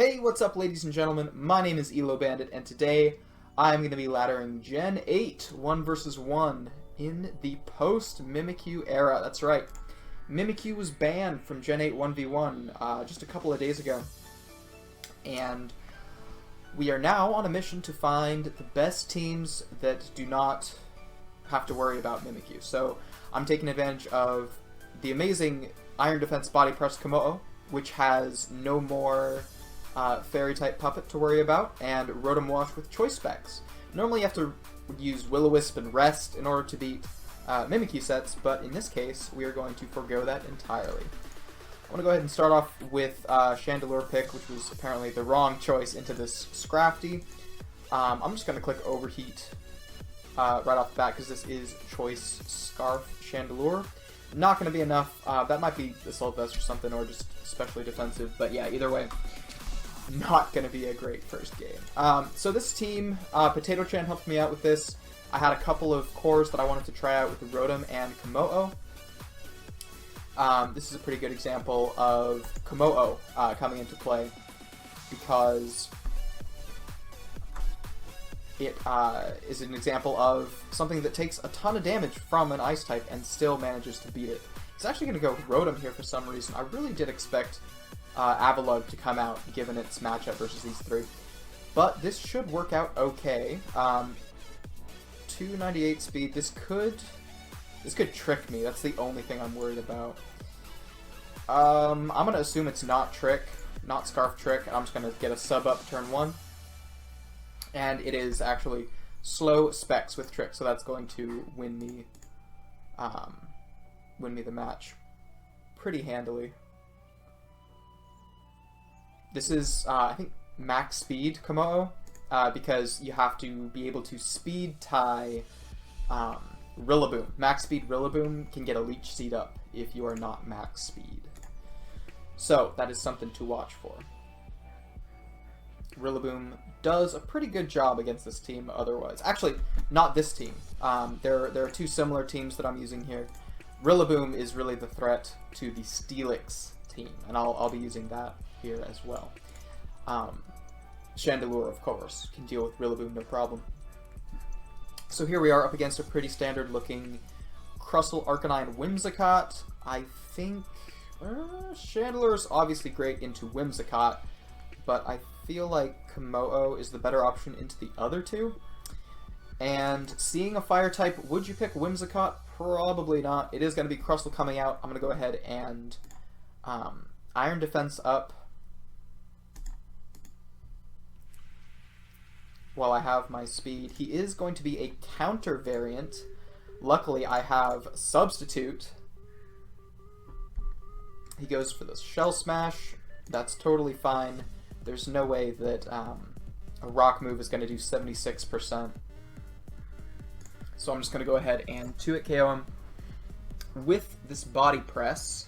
Hey, what's up ladies and gentlemen, my name is Bandit, and today I'm going to be laddering Gen 8 1 vs 1 in the post-Mimikyu era. That's right, Mimikyu was banned from Gen 8 1v1 just a couple of days ago, and we are now on a mission to find the best teams that do not have to worry about Mimikyu. So I'm taking advantage of the amazing Iron Defense Body Press Kommo-o, which has no more Fairy-type Puppet to worry about, and Rotom-Wash with Choice Specs. Normally you have to use Will-O-Wisp and Rest in order to beat Mimikyu sets, but in this case we are going to forego that entirely. I want to go ahead and start off with Chandelure pick, which was apparently the wrong choice into this Scrafty. I'm just going to click Overheat right off the bat because this is Choice Scarf Chandelure. Not going to be enough. That might be Assault Vest or something, or just especially defensive, but yeah, either way, not going to be a great first game. So this team, Potato Chan helped me out with this. I had a couple of cores that I wanted to try out with the Rotom and Kommo-o. This is a pretty good example of Kommo-o coming into play, because it is an example of something that takes a ton of damage from an Ice type and still manages to beat it. It's actually going to go Rotom here for some reason. I really did expect Avalugg to come out, given its matchup versus these three. But this should work out okay. 298 speed. This could trick me. That's the only thing I'm worried about. I'm going to assume it's not Trick, not Scarf Trick, and I'm just going to get a sub up turn 1. And it is actually slow Specs with Trick, so that's going to win me the match pretty handily. This is, I think, max speed Kommo-o, because you have to be able to speed tie Rillaboom. Max speed Rillaboom can get a Leech Seed up if you are not max speed. So that is something to watch for. Rillaboom does a pretty good job against this team otherwise. Actually, not this team. There are two similar teams that I'm using here. Rillaboom is really the threat to the Steelix team, and I'll be using that here as well. Chandelure, of course, can deal with Rillaboom no problem. So here we are up against a pretty standard looking Crustle Arcanine Whimsicott. I think Chandelure's obviously great into Whimsicott, but I feel like Kommo-o is the better option into the other two. And seeing a fire type, would you pick Whimsicott? Probably not. It is going to be Crustle coming out. I'm going to go ahead and Iron Defense up while I have my speed. He is going to be a counter variant. Luckily, I have Substitute. He goes for the Shell Smash. That's totally fine. There's no way that a Rock move is going to do 76%. So I'm just going to go ahead and 2-hit KO him with this Body Press.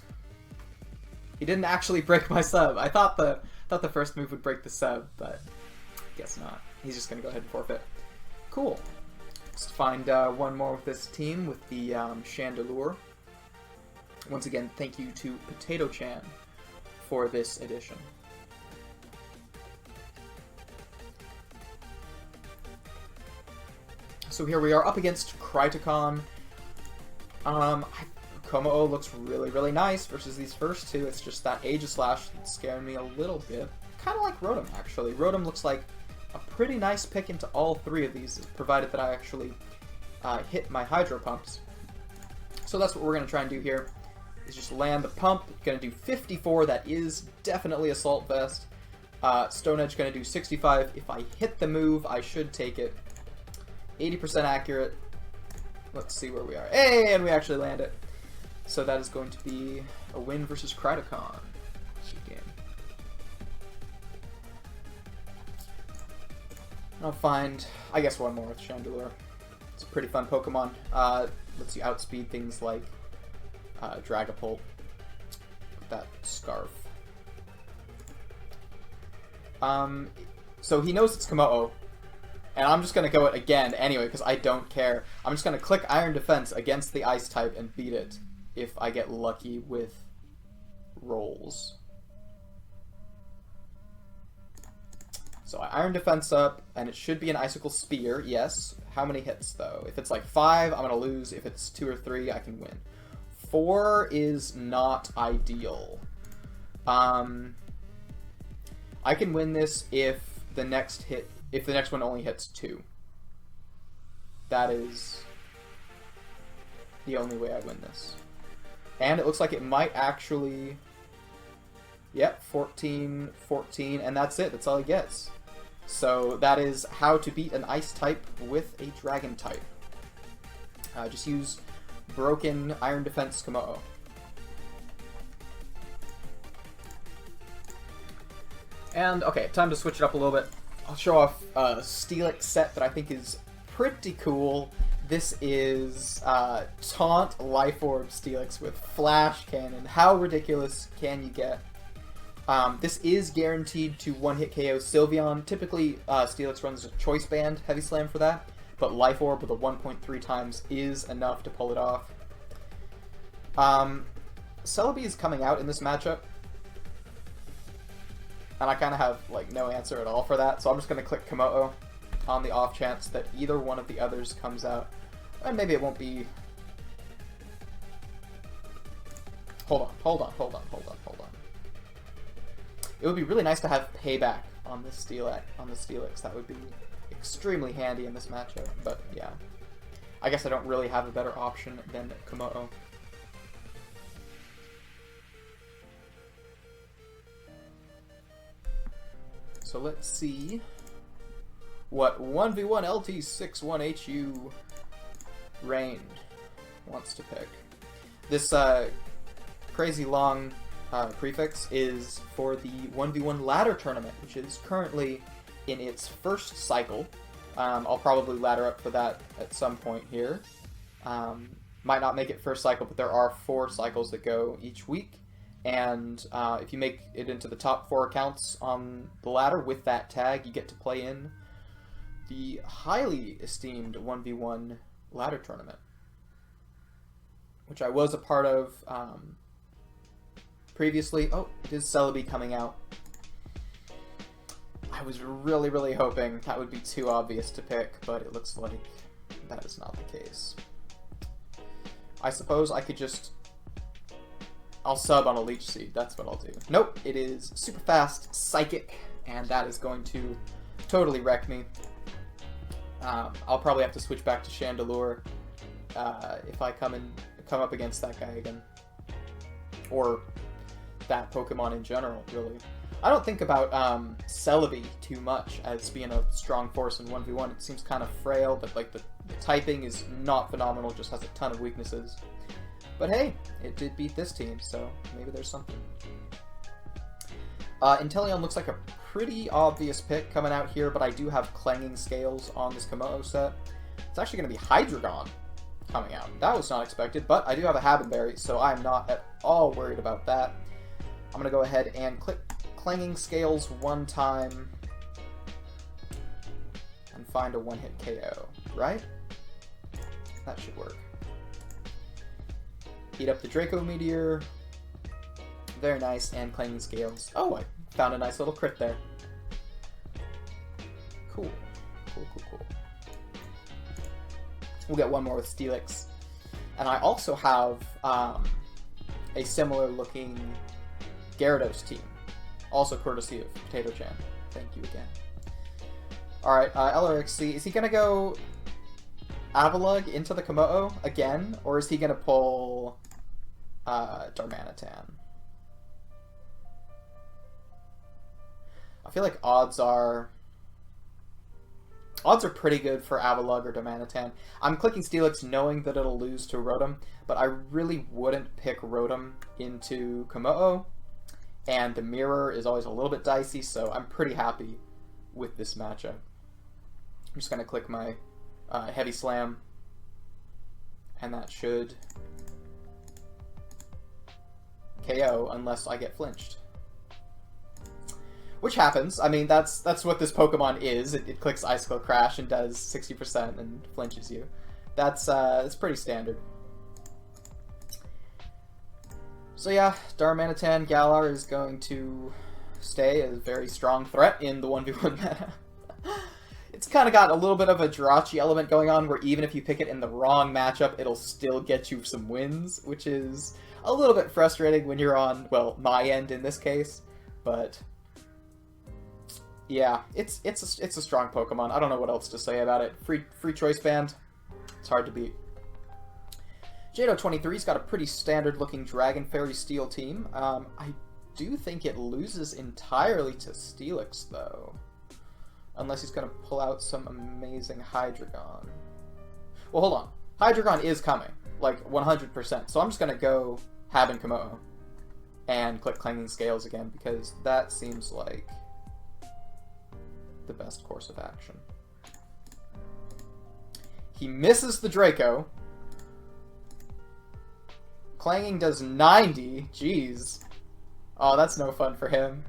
He didn't actually break my sub. I thought the first move would break the sub, but guess not. He's just going to go ahead and forfeit. Cool. Let's find one more with this team with the Chandelure. Once again, thank you to Potato Chan for this edition. So here we are up against Kriticon. Kommo-o looks really, really nice versus these first two. It's just that Aegislash that's scaring me a little bit. Kind of like Rotom, actually. Rotom looks like a pretty nice pick into all three of these, provided that I actually hit my Hydro Pumps. So that's what we're going to try and do here, is just land the pump. Going to do 54. That is definitely Assault Vest. Stone Edge going to do 65. If I hit the move, I should take it. 80% accurate. Let's see where we are. Hey, and we actually land it. So that is going to be a win versus Kriticon. Good game. I'll find, I guess, one more with Chandelure. It's a pretty fun Pokemon. Lets you outspeed things like Dragapult with that Scarf. So he knows it's Kommo-o. And I'm just going to go it again anyway, because I don't care. I'm just going to click Iron Defense against the Ice type and beat it if I get lucky with rolls. So I Iron Defense up, and it should be an Icicle Spear, yes. How many hits, though? If it's like 5, I'm going to lose. If it's 2 or 3, I can win. 4 is not ideal. I can win this if the next one only hits 2. That is the only way I win this. And it looks like it might actually... Yep, 14, 14, and that's it. That's all he gets. So that is how to beat an Ice type with a Dragon type. Just use broken Iron Defense Kommo-o. And, okay, time to switch it up a little bit. I'll show off a Steelix set that I think is pretty cool. This is Taunt Life Orb Steelix with Flash Cannon. How ridiculous can you get? This is guaranteed to one-hit KO Sylveon. Typically, Steelix runs a Choice Band Heavy Slam for that, but Life Orb with a 1.3 times is enough to pull it off. Celebi is coming out in this matchup, and I kind of have like no answer at all for that, so I'm just going to click Kommo-o on the off chance that either one of the others comes out. And maybe it won't be... Hold on. It would be really nice to have payback on this Steelix. That would be extremely handy in this matchup, but yeah. I guess I don't really have a better option than Kommo-o. So let's see what 1v1 LT61HU Rain wants to pick. This crazy long prefix is for the 1v1 ladder tournament, which is currently in its first cycle. I'll probably ladder up for that at some point here. Might not make it first cycle, but there are 4 cycles that go each week. And if you make it into the top 4 accounts on the ladder with that tag, you get to play in the highly esteemed 1v1 ladder tournament, which I was a part of previously. Oh, it is Celebi coming out. I was really hoping that would be too obvious to pick, but it looks like that is not the case. I suppose I could just... I'll sub on a Leech Seed, that's what I'll do. Nope, it is super fast Psychic, and that is going to totally wreck me. I'll probably have to switch back to Chandelure if I come up against that guy again. Or that Pokemon in general, really. I don't think about Celebi too much as being a strong force in 1v1. It seems kind of frail, but like the typing is not phenomenal, just has a ton of weaknesses. But hey, it did beat this team, so maybe there's something. Inteleon looks like a pretty obvious pick coming out here, but I do have Clanging Scales on this Kommo-o set. It's actually going to be Hydreigon coming out. That was not expected, but I do have a Habenberry, so I'm not at all worried about that. I'm going to go ahead and click Clanging Scales one time and find a one-hit KO, right? That should work. Heat up the Draco Meteor. Very nice, and Clanging Scales. Oh, I found a nice little crit there. Cool. Cool. We'll get one more with Steelix. And I also have a similar looking Gyarados team. Also courtesy of Potato Chan. Thank you again. Alright, LRXC. Is he going to go Avalugg into the Kommo-o again? Or is he going to pull Darmanitan? I feel like odds are pretty good for Avalugg or Darmanitan. I'm clicking Steelix knowing that it'll lose to Rotom, but I really wouldn't pick Rotom into Kommo-o, and the mirror is always a little bit dicey, so I'm pretty happy with this matchup. I'm just going to click my Heavy Slam, and that should KO unless I get flinched. Which happens. I mean, that's what this Pokemon is. It clicks Icicle Crash and does 60% and flinches you. That's pretty standard. So yeah, Darmanitan Galar is going to stay a very strong threat in the 1v1 meta. It's kind of got a little bit of a Jirachi element going on, where even if you pick it in the wrong matchup, it'll still get you some wins, which is a little bit frustrating when you're on, well, my end in this case. But yeah, it's a strong Pokemon. I don't know what else to say about it. Free choice band. It's hard to beat. Jado23's got a pretty standard-looking Dragon Fairy Steel team. I do think it loses entirely to Steelix, though. Unless he's going to pull out some amazing Hydreigon. Well, hold on. Hydreigon is coming. Like, 100%. So I'm just going to go Hab Kommo-o and click Clanging Scales again, because that seems like the best course of action. He misses the Draco. Clanging does 90. Jeez. Oh, that's no fun for him.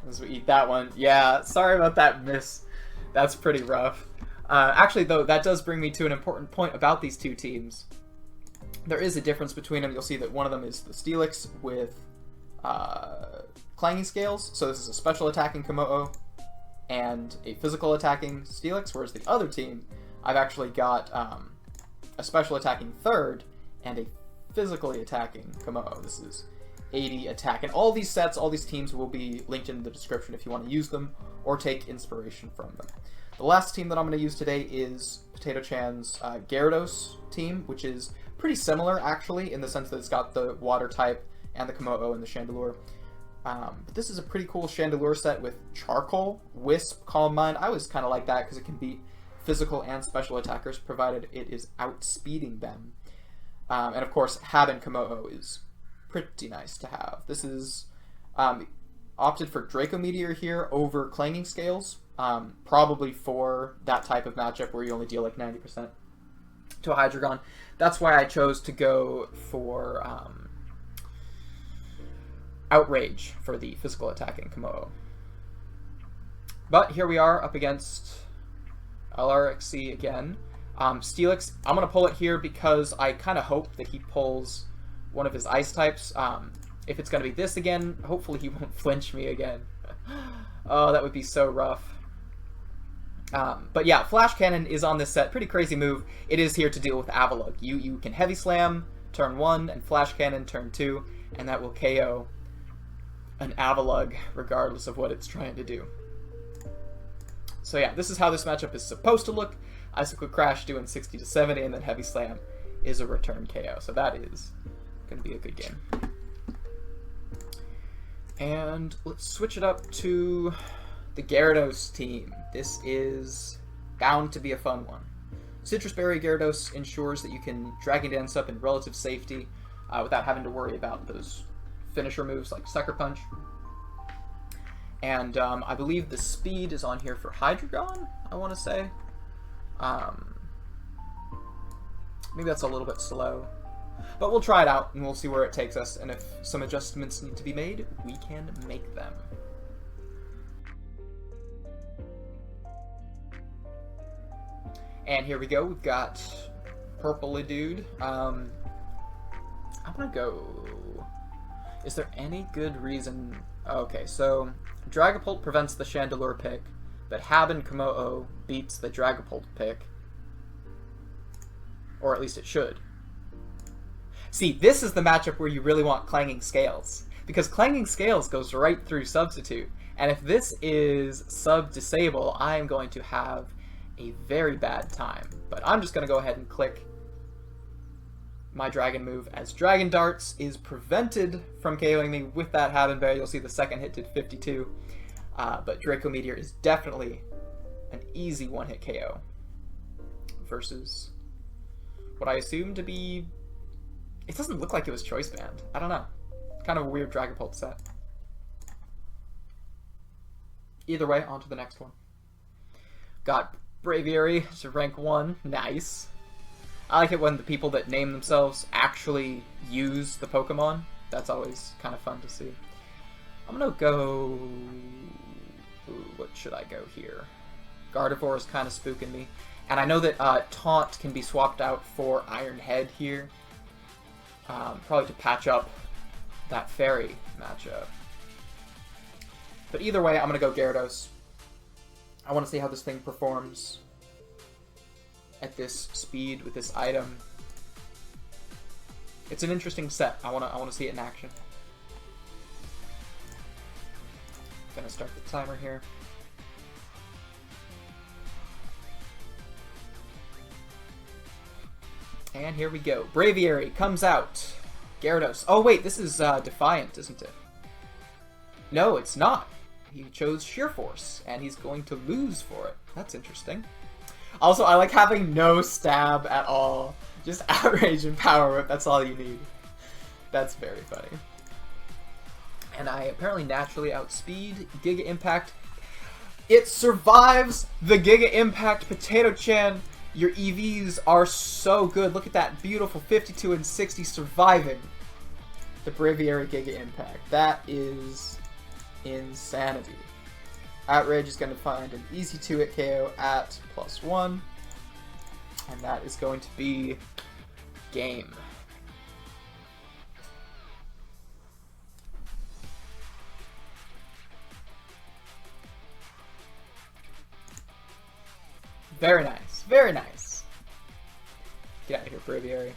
As we eat that one. Yeah, sorry about that miss. That's pretty rough. Actually, though, that does bring me to an important point about these two teams. There is a difference between them. You'll see that one of them is the Steelix with Clanging Scales. So this is a special attacking Kommo-o and a physical attacking Steelix, whereas the other team, I've actually got a special attacking third and a physically attacking Kommo-o. This is 80 attack. And all these sets, all these teams will be linked in the description if you want to use them or take inspiration from them. The last team that I'm going to use today is Potato Chan's Gyarados team, which is pretty similar, actually, in the sense that it's got the water type and the Kommo-o and the Chandelure. But this is a pretty cool Chandelure set with Charcoal, Wisp, Calm Mind. I always kind of like that because it can beat physical and special attackers, provided it is outspeeding them. And of course, Hab Kommo-o is pretty nice to have. This is opted for Draco Meteor here over Clanging Scales, probably for that type of matchup where you only deal like 90% to a Hydreigon. That's why I chose to go for Outrage for the physical attacking Kommo-o. But here we are up against LRXC again. Steelix, I'm going to pull it here because I kind of hope that he pulls one of his ice types. If it's going to be this again, hopefully he won't flinch me again. Oh, that would be so rough. But yeah, Flash Cannon is on this set. Pretty crazy move. It is here to deal with Avalugg. You can Heavy Slam turn 1 and Flash Cannon turn 2, and that will KO an Avalugg regardless of what it's trying to do. So yeah, this is how this matchup is supposed to look. Icicle Crash doing 60 to 70, and then Heavy Slam is a return KO. So that is going to be a good game. And let's switch it up to the Gyarados team. This is bound to be a fun one. Citrus Berry Gyarados ensures that you can Dragon Dance up in relative safety without having to worry about those finisher moves like Sucker Punch. And I believe the speed is on here for Hydreigon, I want to say. Maybe that's a little bit slow. But we'll try it out, and we'll see where it takes us. And if some adjustments need to be made, we can make them. And here we go. We've got Purpley Dude. I'm going to go... Is there any good reason... Okay, so Dragapult prevents the Chandelure pick, but Hab Kommo-o beats the Dragapult pick. Or at least it should. See, this is the matchup where you really want Clanging Scales, because Clanging Scales goes right through Substitute, and if this is Sub-Disable, I am going to have a very bad time. But I'm just going to go ahead and click my Dragon move, as Dragon Darts is prevented from KOing me with that Hab Bear. You'll see the second hit did 52, but Draco Meteor is definitely an easy one-hit KO versus what I assume to be... It doesn't look like it was Choice Band. I don't know. Kind of a weird Dragapult set. Either way, on to the next one. Got Braviary to rank 1. Nice. I like it when the people that name themselves actually use the Pokemon. That's always kind of fun to see. I'm gonna go... Ooh, what should I go here? Gardevoir is kind of spooking me. And I know that Taunt can be swapped out for Iron Head here. Probably to patch up that fairy matchup. But either way, I'm going to go Gyarados. I want to see how this thing performs at this speed with this item. It's an interesting set. I want to see it in action. Gonna start the timer here. And here we go. Braviary comes out. Gyarados. Oh wait, this is Defiant, isn't it? No, it's not. He chose Sheer Force, and he's going to lose for it. That's interesting. Also, I like having no stab at all. Just Outrage and Power Whip, that's all you need. That's very funny. And I apparently naturally outspeed. Giga Impact. It survives the Giga Impact, Potato Chan. Your EVs are so good. Look at that beautiful 52 and 60 surviving the Braviary Giga Impact. That is insanity. Outrage is going to find an easy 2-hit KO at +1. And that is going to be game. Very nice. Very nice. Get out of here, Braviary.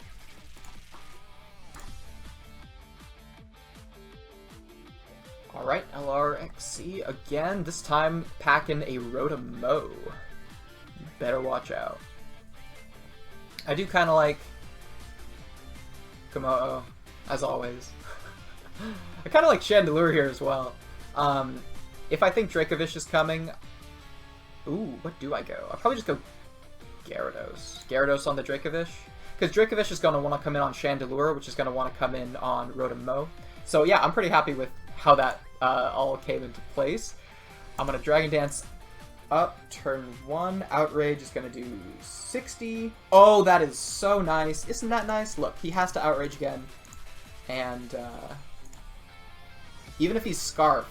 Alright, LRXC again. This time packing a Rotom-W. You better watch out. I do kind of like Kommo-o, as always. I kind of like Chandelure here as well. If I think Dracovish is coming... Ooh, what do I go? I'll probably just go Gyarados. Gyarados on the Dracovish. Because Dracovish is going to want to come in on Chandelure, which is going to want to come in on Rotom-W. So yeah, I'm pretty happy with how that all came into place. I'm going to Dragon Dance up, turn 1. Outrage is going to do 60. Oh, that is so nice. Isn't that nice? Look, he has to Outrage again. And even if he's Scarf,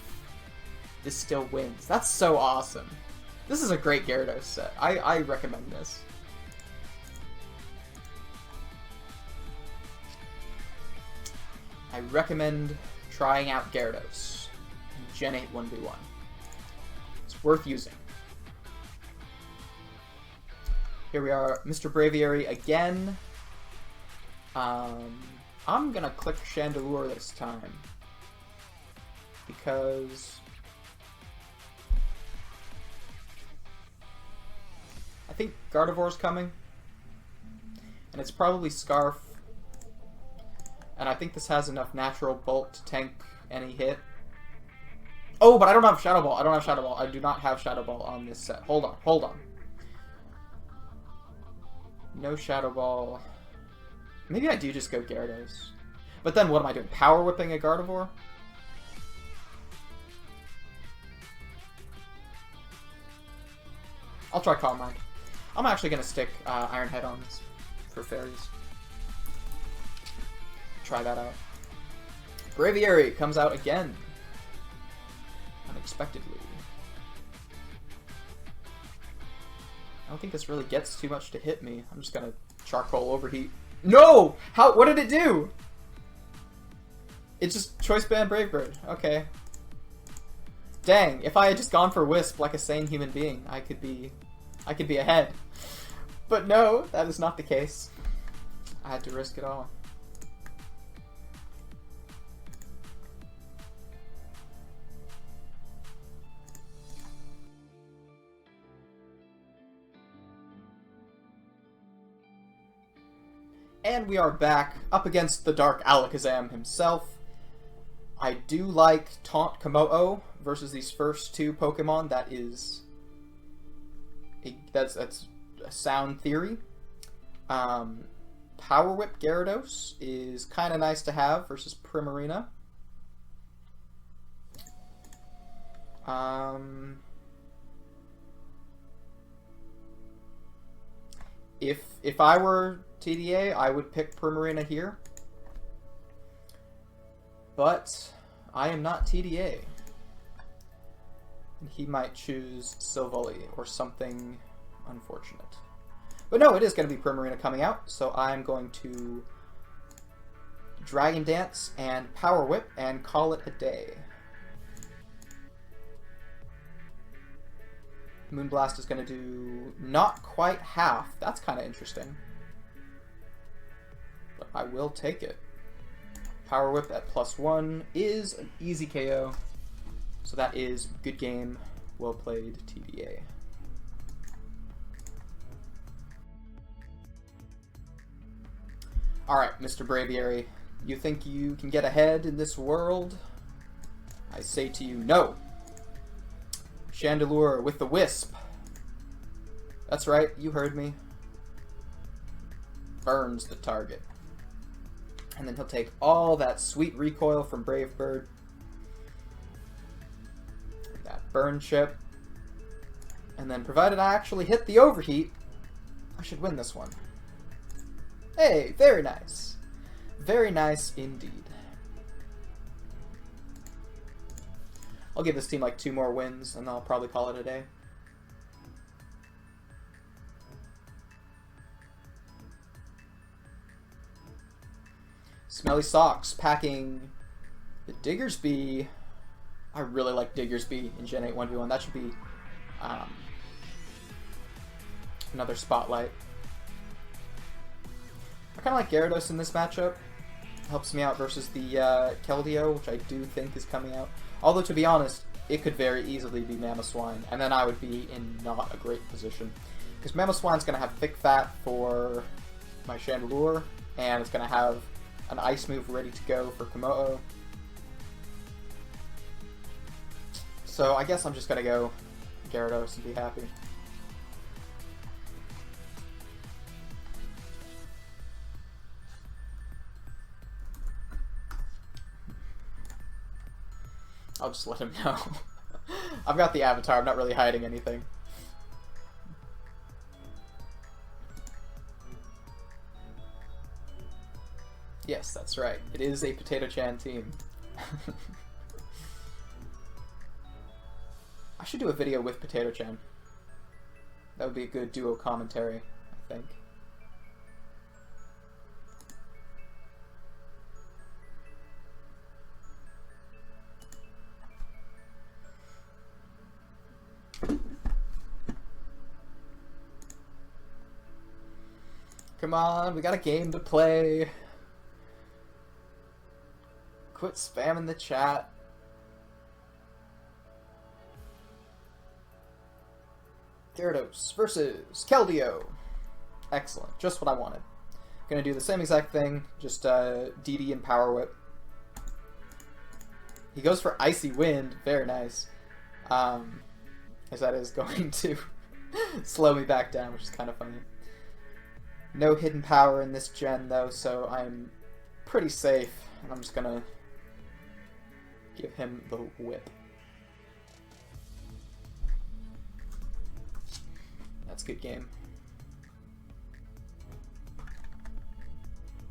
this still wins. That's so awesome. This is a great Gyarados set. I recommend this. I recommend trying out Gyarados. Gen 8 1v1. It's worth using. Here we are, Mr. Braviary again. I'm gonna click Chandelure this time. Because I think Gardevoir's coming. And it's probably Scarf. And I think this has enough natural bulk to tank any hit. Oh, but I don't have Shadow Ball. I don't have Shadow Ball. I do not have Shadow Ball on this set. Hold on, hold on. No Shadow Ball. Maybe I do just go Gyarados. But then what am I doing? Power Whipping a Gardevoir? I'll try Calm Mind. I'm actually going to stick Iron Head on this for fairies. Try that out. Braviary comes out again. Unexpectedly. I don't think this really gets too much to hit me. I'm just going to Charcoal Overheat. No! How? What did it do? It just Choice Band Brave Bird. Okay. Dang, if I had just gone for Wisp like a sane human being, I could be ahead. But no, that is not the case. I had to risk it all. And we are back up against the Dark Alakazam himself. I do like Taunt Kommo-o versus these first two Pokemon. That is that's a sound theory. Power Whip Gyarados is kind of nice to have versus Primarina. If I were TDA, I would pick Primarina here. But I am not TDA. And he might choose Silvally or something unfortunate. But no, it is going to be Primarina coming out, so I'm going to Dragon Dance and Power Whip and call it a day. Moonblast is going to do not quite half. That's kind of interesting. But I will take it. Power Whip at +1 is an easy KO. So that is good game. Well played, TBA. Alright, Mr. Braviary. You think you can get ahead in this world? I say to you, no! Chandelure with the Wisp. That's right, you heard me. Burns the target. And then he'll take all that sweet recoil from Brave Bird. That burn chip. And then provided I actually hit the overheat, I should win this one. Hey, very nice. Very nice indeed. I'll give this team like 2 more wins, and I'll probably call it a day. Smelly Socks packing the Diggersby. I really like Diggersby in Gen 8 1v1. That should be another spotlight. I kind of like Gyarados in this matchup. Helps me out versus the Keldeo, which I do think is coming out. Although, to be honest, it could very easily be Mamoswine, and then I would be in not a great position. Because Mamoswine's going to have Thick Fat for my Chandelure, and it's going to have an Ice move ready to go for Kommo-o. So I guess I'm just going to go Gyarados and be happy. I'll just let him know. I've got the avatar, I'm not really hiding anything. Yes, that's right. It is a Potato-chan team. I should do a video with Potato-chan. That would be a good duo commentary, I think. Come on, we got a game to play. Quit spamming the chat. Gyarados versus Keldeo. Excellent, just what I wanted. Gonna do the same exact thing, just DD and Power Whip. He goes for Icy Wind, very nice. As that is going to slow me back down, which is kind of funny. No hidden power in this gen, though, so I'm pretty safe. And I'm just gonna give him the whip. That's a good game.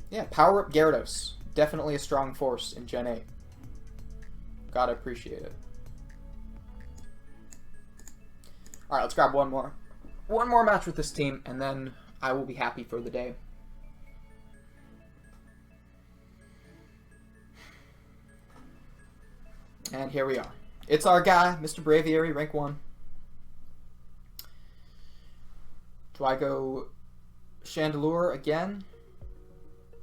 Yeah, Power Up Gyarados. Definitely a strong force in Gen 8. Gotta appreciate it. Alright, let's grab one more. One more match with this team, and then I will be happy for the day. And here we are. It's our guy, Mr. Braviary, rank 1. Do I go Chandelure again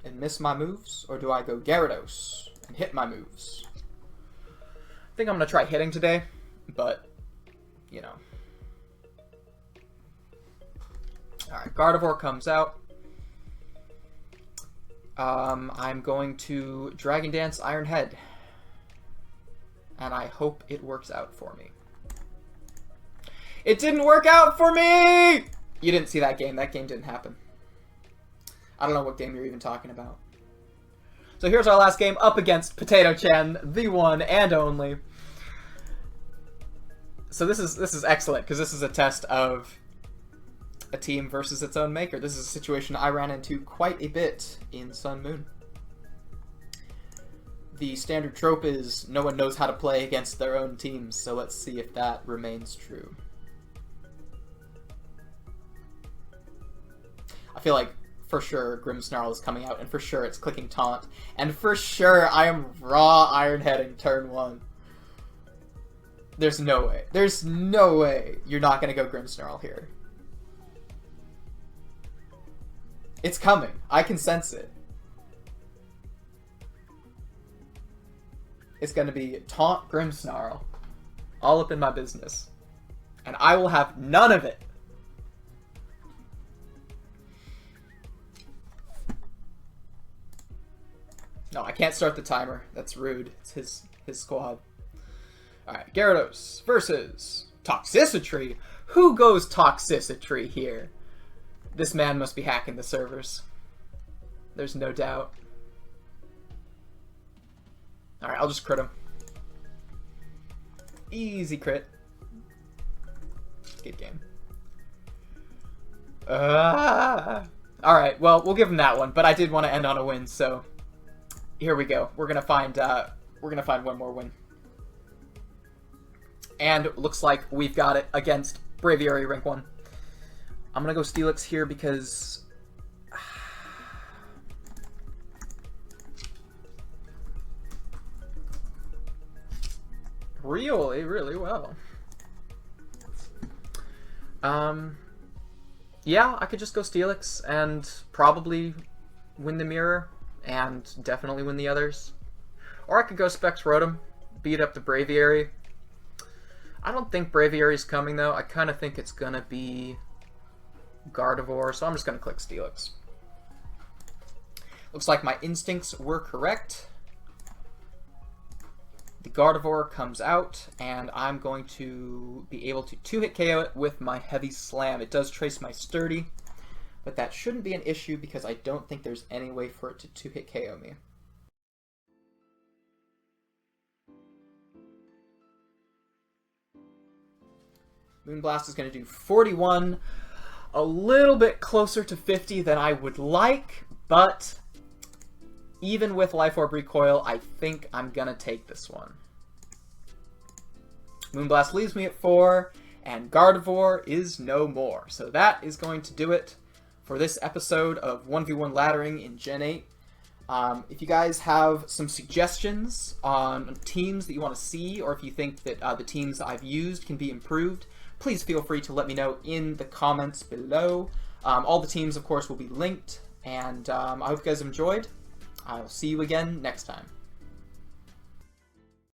and miss my moves? Or do I go Gyarados and hit my moves? I think I'm going to try hitting today, but, you know. Alright, Gardevoir comes out. I'm going to Dragon Dance Iron Head. And I hope it works out for me. It didn't work out for me! You didn't see that game. That game didn't happen. I don't know what game you're even talking about. So here's our last game up against Potato-chan, the one and only. So this is excellent, because this is a test of a team versus its own maker. This is a situation I ran into quite a bit in Sun Moon. The standard trope is no one knows how to play against their own teams, so let's see if that remains true. I feel like for sure Grimmsnarl is coming out, and for sure it's clicking Taunt, and for sure I am raw Iron Heading turn 1. There's no way. There's no way you're not going to go Grimmsnarl here. It's coming. I can sense it. It's going to be Taunt Grimmsnarl. All up in my business. And I will have none of it. No, I can't start the timer. That's rude. It's his squad. Alright, Gyarados versus Toxicity. Who goes Toxicity here? This man must be hacking the servers. There's no doubt. Alright, I'll just crit him. Easy crit. Good game. Alright, well, we'll give him that one, but I did want to end on a win, so here we go. We're gonna find one more win. And looks like we've got it against Braviary rank 1. I'm gonna go Steelix here because really well. Yeah, I could just go Steelix and probably win the mirror and definitely win the others. Or I could go Specs Rotom, beat up the Braviary. I don't think Braviary's coming though. I kind of think it's gonna be Gardevoir, so I'm just gonna click Steelix. Looks like my instincts were correct. The Gardevoir comes out, and I'm going to be able to 2-hit KO it with my Heavy Slam. It does trace my Sturdy, but that shouldn't be an issue because I don't think there's any way for it to 2-hit KO me. Moonblast is going to do 41, a little bit closer to 50 than I would like, but even with Life Orb Recoil, I think I'm going to take this one. Moonblast leaves me at 4, and Gardevoir is no more. So that is going to do it for this episode of 1v1 Laddering in Gen 8. If you guys have some suggestions on teams that you want to see, or if you think that the teams that I've used can be improved, please feel free to let me know in the comments below. All the teams, of course, will be linked, and I hope you guys have enjoyed. I'll see you again next time.